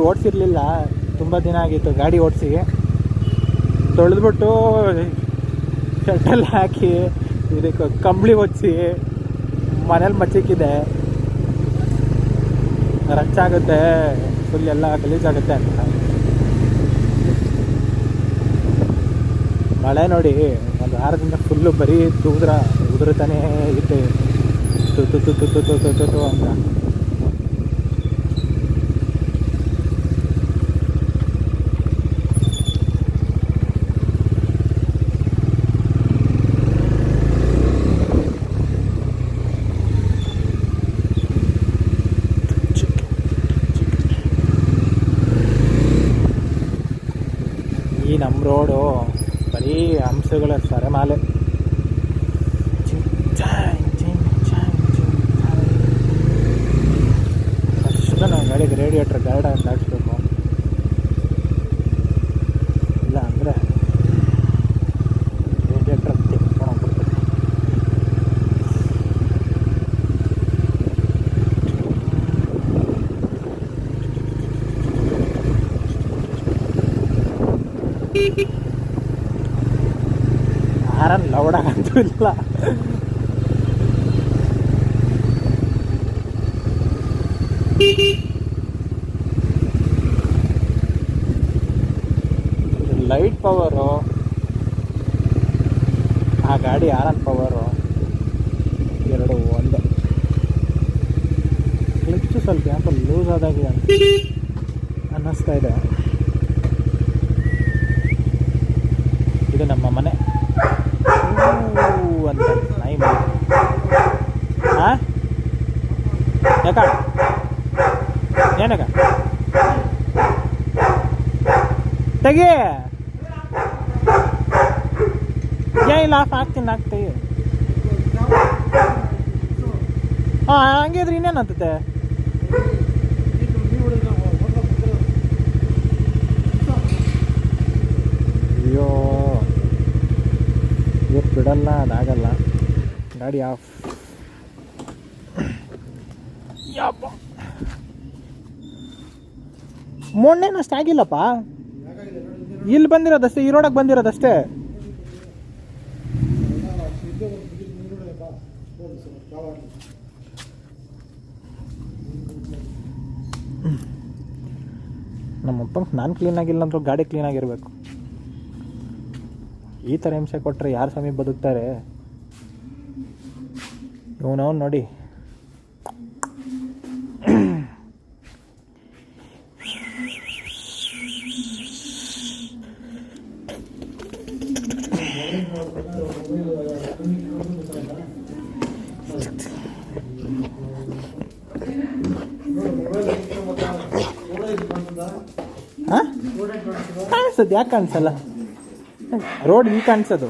ಓಡಿಸಿರ್ಲಿಲ್ಲ, ತುಂಬ ದಿನ ಆಗಿತ್ತು ಗಾಡಿ ಓಡಿಸಿ. ತೊಳೆದ್ಬಿಟ್ಟು ಶರ್ಟಲ್ಲಿ ಹಾಕಿ ಇದಕ್ಕೆ ಕಂಬಳಿ ಹೊಚ್ಚಿ ಮನೇಲಿ ಮಚ್ಚಿಕ್ಕಿದೆ. ರಚ್ಚಾಗುತ್ತೆ, ಫುಲ್ ಎಲ್ಲ ಗಲೀಜಾಗುತ್ತೆ ಅಂತ. ಮಳೆ ನೋಡಿ ಒಂದು ವಾರದಿಂದ ಫುಲ್ಲು ಬರೀ ಉದುರ್ತಾನೇ ಇತ್ತು, ತುತ್ತು ತುತ್ತು ತುತ್ತು ತುತ್ತು ಅಂತ. ಈ ನಮ್ಮ ರೋಡು ಬರೀ ಹಂಸಗಳ ಸರಮಾಲೆ. ಫಸ್ಟ್ ನಾವು ಗಾಡಿಗೆ ರೇಡಿಯೇಟ್ರ್ ಗಾರ್ಡ ಅಂತ ಹಾಕ್ಸ್ಬೇಕು, ಇಲ್ಲ ಅಂದರೆ ರೇಡಿಯೇಟ್ರ್ ತಿಳ್ಕೊಂಡೋಗ್ಬಿಡ್ತದೆ. ಹಾರನ್ ಲೌಡಾಗಂತೂ ಇಲ್ಲ. ಲೈಟ್ ಪವರು, ಆ ಗಾಡಿ ಹಾರನ್ ಪವರು ಎರಡು ಒಂದೇ. ಕ್ಲಿಚ್ಚು ಸ್ವಲ್ಪ ಯಾಕೆ ಲೂಸ್ ಆದಾಗೆ ಅನ್ನಿಸ್ತಾ ಇದೆ. ಇದು ನಮ್ಮ ಮನೆ ಅಂತ ನಾಯಿ ಮನೆ. ಹಾಂ ಯಾಕ ಏನಕ್ಕ ತೆಗಿ ಏನಿಲ್ಲ, ಹಾಕ್ತೀನಿ ಹಾಂ ಹಂಗಿದ್ರೆ ಇನ್ನೇನಂತತೆ. ಅಯ್ಯೋ ಇವತ್ತು ಬಿಡಲ್ಲ, ಅದಾಗಲ್ಲ. ಗಾಡಿ ಆಫ್. ಯಪ್ಪ ಮೊನ್ನೆನಷ್ಟು ಆಗಿಲ್ಲಪ್ಪ, ಇಲ್ಲಿ ಬಂದಿರೋದಷ್ಟೇ, ಈ ರೋಡಕ್ಕೆ ಬಂದಿರೋದಷ್ಟೇ. ನಮ್ಮಪ್ಪಂಗೆ ನಾನು ಕ್ಲೀನಾಗಿಲ್ಲ ಅಂದರೂ ಗಾಡಿ ಕ್ಲೀನಾಗಿರಬೇಕು. ಈ ಥರ ಹಿಂಸೆ ಕೊಟ್ಟರೆ ಯಾರು ಸ್ವಾಮಿ ಬದುಕ್ತಾರೆ? ಇವನವನು ನೋಡಿ ಕಾಣಿಸ್ತದೆ, ಯಾಕೆ ಕಾಣಿಸಲ್ಲ? ರೋಡ್ ಇಲ್ಲಿ ಕಾಣಿಸೋದು.